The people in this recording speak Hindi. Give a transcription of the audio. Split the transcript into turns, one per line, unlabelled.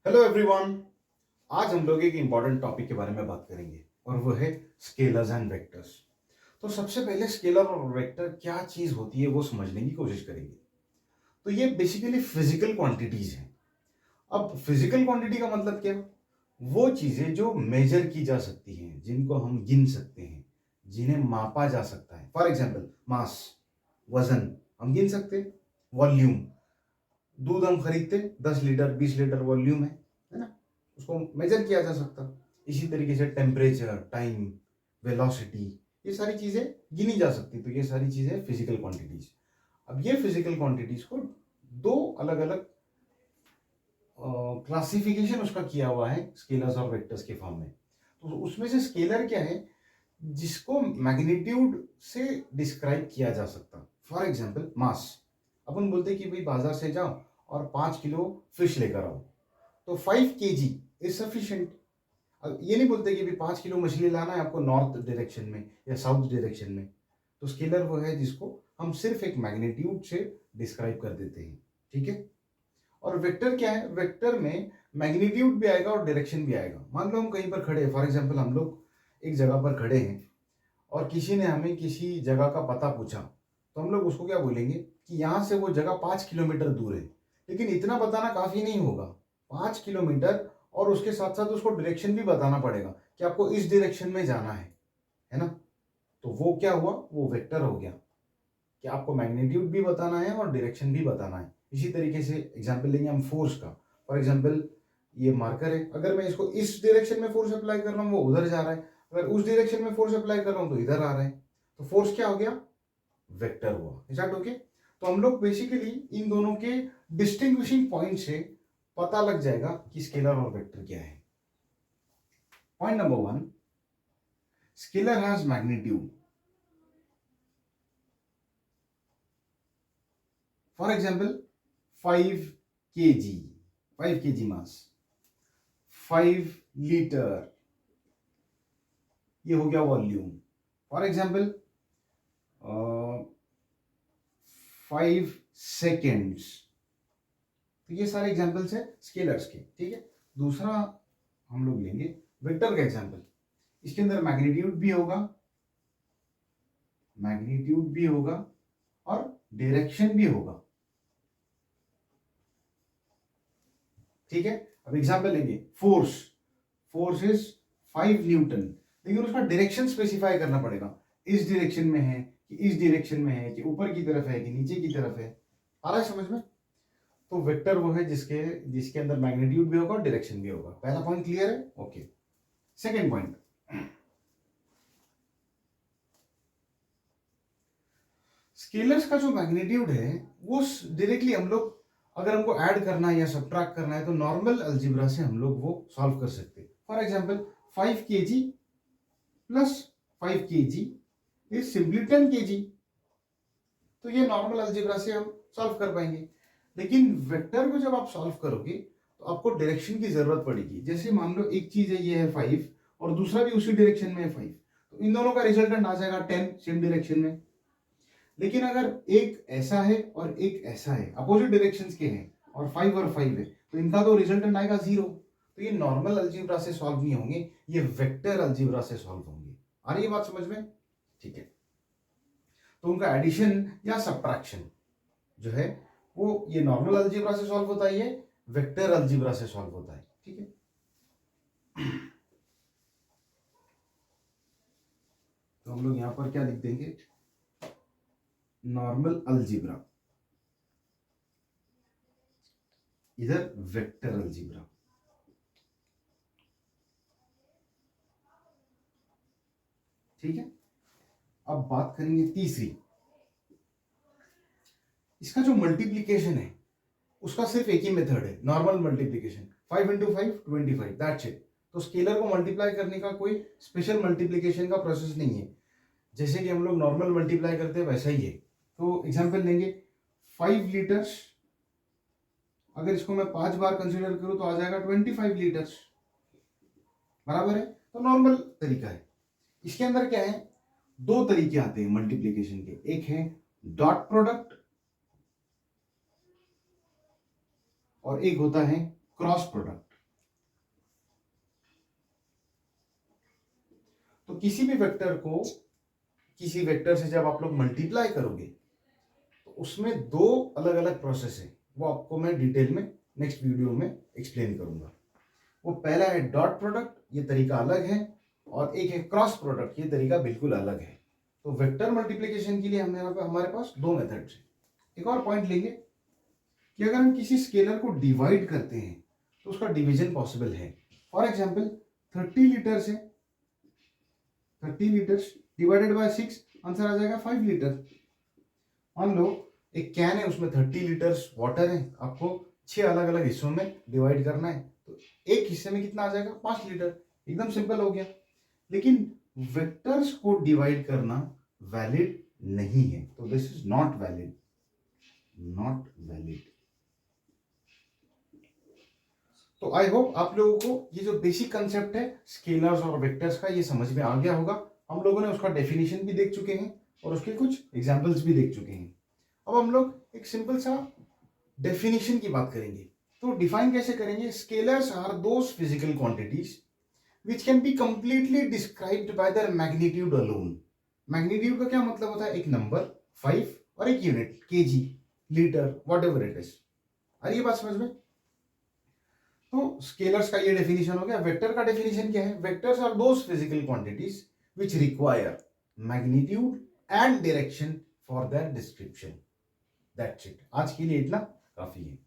Hello everyone. आज हम लोग एक इम्पॉर्टेंट टॉपिक के बारे में बात करेंगे और वो है स्केलर्स एंड वेक्टर्स। तो सबसे पहले स्केलर और वेक्टर क्या चीज होती है वो समझने की कोशिश करेंगे। तो ये बेसिकली फिजिकल क्वांटिटीज हैं। अब फिजिकल क्वांटिटी का मतलब क्या? वो चीजें जो मेजर की जा सकती हैं, जिनको हम गिन सकते हैं, जिन्हें मापा जा सकता है। फॉर एग्जाम्पल मास, वजन हम गिन सकते हैं। वॉल्यूम, दूध हम खरीदते 10 लीटर 20 लीटर वॉल्यूम है ना, उसको मेजर किया जा सकता। इसी तरीके से टेम्परेचर, टाइम, वेलोसिटी, ये सारी चीजें गिनी जा सकती। तो ये सारी चीजें फिजिकल क्वांटिटीज। अब ये फिजिकल क्वांटिटीज को दो अलग अलग क्लासिफिकेशन उसका किया हुआ है स्केलर्स और वेक्टर्स के फॉर्म में। तो उसमें से स्केलर क्या है? जिसको मैग्नीट्यूड से डिस्क्राइब किया जा सकता। फॉर एग्जाम्पल मास, अपन बोलते कि भाई बाजार से जाओ और 5 किलो फिश लेकर आओ, तो 5 kg इज सफिशियंट। अब ये नहीं बोलते कि भाई 5 किलो मछली लाना है आपको नॉर्थ डायरेक्शन में या साउथ डायरेक्शन में। तो स्केलर वो है जिसको हम सिर्फ एक मैग्नीट्यूड से डिस्क्राइब कर देते हैं। ठीक है। और वेक्टर क्या है? वेक्टर में मैग्नीट्यूड भी आएगा और डायरेक्शन भी आएगा। मान लो हम कहीं पर खड़े हैं, फॉर एग्जाम्पल हम लोग एक जगह पर खड़े हैं और किसी ने हमें किसी जगह का पता पूछा, तो हम लोग उसको क्या बोलेंगे कि यहाँ से वो जगह 5 किलोमीटर दूर है। लेकिन इतना बताना काफी नहीं होगा, 5 किलोमीटर, और उसके साथ साथ उसको डायरेक्शन भी बताना पड़ेगा कि आपको इस डायरेक्शन में जाना है ना। तो वो क्या हुआ? वो वेक्टर हो गया कि आपको मैग्नीट्यूड भी बताना है और डायरेक्शन भी बताना है। इसी तरीके से एग्जाम्पल लेंगे हम फोर्स का। फॉर एग्जाम्पल ये मार्कर है, अगर मैं इसको इस डायरेक्शन में फोर्स अप्लाई कर रहा हूँ वो उधर जा रहा है, अगर उस डायरेक्शन में फोर्स अप्लाई कर रहा हूँ तो इधर आ रहा है। तो फोर्स क्या हो गया? वेक्टर हुआ। Start okay. तो हम लोग बेसिकली इन दोनों के डिस्टिंग्विशिंग पॉइंट से पता लग जाएगा कि स्केलर और वेक्टर क्या है। Point number 1, scalar has magnitude. For example 5 kg, 5 kg mass, 5 litre, ये हो गया वॉल्यूम। For example 5 seconds. तो ये सारे एग्जाम्पल्स है स्केलर्स के। ठीक है। दूसरा हम लोग लेंगे वेक्टर का एग्जाम्पल। इसके अंदर मैग्नीट्यूड भी होगा और डायरेक्शन भी होगा। ठीक है। अब एग्जाम्पल लेंगे फोर्स। फोर्स इज 5 न्यूटन, लेकिन उसका डायरेक्शन स्पेसिफाई करना पड़ेगा। इस डायरेक्शन में है कि इस डायरेक्शन में है कि ऊपर की तरफ है कि नीचे की तरफ है। आ रहा है समझ में? तो वेक्टर वो है जिसके जिसके अंदर मैग्नीट्यूड भी होगा और डायरेक्शन भी होगा। पहला पॉइंट क्लियर है? ओके। सेकेंड पॉइंट, स्केलर्स का जो मैग्नीट्यूड है वो डायरेक्टली हम लोग, अगर हमको ऐड करना है या सब्ट्रैक्ट करना है तो नॉर्मल अलजेब्रा से हम लोग वो सॉल्व कर सकते हैं। For example 5 kg plus 5 kg is simply 10 kg। तो ये नॉर्मल अलजेब्रा से हम सॉल्व कर पाएंगे। लेकिन वेक्टर को जब आप सॉल्व करोगे तो आपको डायरेक्शन की जरूरत पड़ेगी। जैसे मान लो एक चीज है, ये है 5 और दूसरा भी उसी डायरेक्शन में है 5, तो इन दोनों का रिजल्टेंट आ जाएगा 10 सेम डायरेक्शन में। लेकिन अगर एक ऐसा है और एक ऐसा है, अपोजिट डायरेक्शंस के हैं और 5 और 5 है, तो इनका तो रिजल्टेंट आएगा 0। तो ये नॉर्मल अलजेब्रा से सॉल्व नहीं होंगे, ये वेक्टर अलजेब्रा से सॉल्व होंगे। आ रही है बात समझ में? ठीक है। तो उनका एडिशन या सब्ट्रैक्शन जो है वो ये नॉर्मल अलजेब्रा से सॉल्व होता है, ये वेक्टर अलजेब्रा से सॉल्व होता है। ठीक है। तो हम लोग यहां पर क्या लिख देंगे? नॉर्मल अलजेब्रा, इधर वेक्टर अलजेब्रा। ठीक है। अब बात करेंगे तीसरी। इसका जो मल्टीप्लीकेशन है उसका सिर्फ एक ही मेथड है, normal multiplication. 5 into 5 25, that's it. तो स्केलर को मल्टीप्लाई करने का कोई स्पेशल मल्टीप्लीकेशन का प्रोसेस नहीं है। जैसे कि हम लोग नॉर्मल मल्टीप्लाई करते हैं वैसा ही है। तो एग्जांपल लेंगे 5 लीटर्स, अगर इसको मैं 5 बार कंसीडर करूं तो आ जाएगा 25 लीटर्स। बराबर है। तो नॉर्मल तरीका है। इसके अंदर क्या है? दो तरीके आते हैं मल्टीप्लीकेशन के। एक है डॉट प्रोडक्ट और एक होता है क्रॉस प्रोडक्ट। किसी भी वेक्टर को किसी वेक्टर से जब आप लोग मल्टीप्लाई करोगे तो उसमें दो अलग अलग प्रोसेस है, वो आपको मैं डिटेल में नेक्स्ट वीडियो में एक्सप्लेन करूंगा। वो पहला है डॉट प्रोडक्ट, ये तरीका अलग है, और एक है क्रॉस प्रोडक्ट, ये तरीका बिल्कुल अलग है। तो वेक्टर मल्टीप्लिकेशन के लिए हमारे पास दो मेथड्स हैं। एक और पॉइंट लेंगे कि अगर हम किसी स्केलर को डिवाइड करते हैं तो उसका डिवीजन पॉसिबल है। फॉर एग्जांपल 30 लीटर से 30 लीटर्स डिवाइडेड बाय 6, आंसर आ जाएगा 5 लीटर। मान लो एक कैन है, उसमें 30 लीटर्स वाटर है, आपको 6 अलग अलग हिस्सों में डिवाइड करना है, तो एक हिस्से में कितना आ जाएगा, 5 लीटर। एकदम सिंपल हो गया। लेकिन वेक्टर्स को डिवाइड करना वैलिड नहीं है, तो this is not valid, not valid. तो आई होप आप लोगों को ये जो बेसिक कंसेप्ट है स्केलर्स और वेक्टर्स का, ये समझ में आ गया होगा। हम लोगों ने उसका डेफिनेशन भी देख चुके हैं और उसके कुछ एग्जांपल्स भी देख चुके हैं। अब हम लोग एक सिंपल सा डेफिनेशन की बात करेंगे। तो डिफाइन कैसे करेंगे? Scalars are those physical quantities which can be completely described by their magnitude alone। Magnitude का क्या मतलब होता है? एक नंबर 5 और एक unit kg, litre, whatever it is। आ रही है बात समझ में? तो स्केलर्स का ये डेफिनेशन हो गया। वेक्टर का डेफिनेशन क्या है? Vectors are those physical quantities which require magnitude and direction for their description। That's it। आज के लिए इतना काफी है।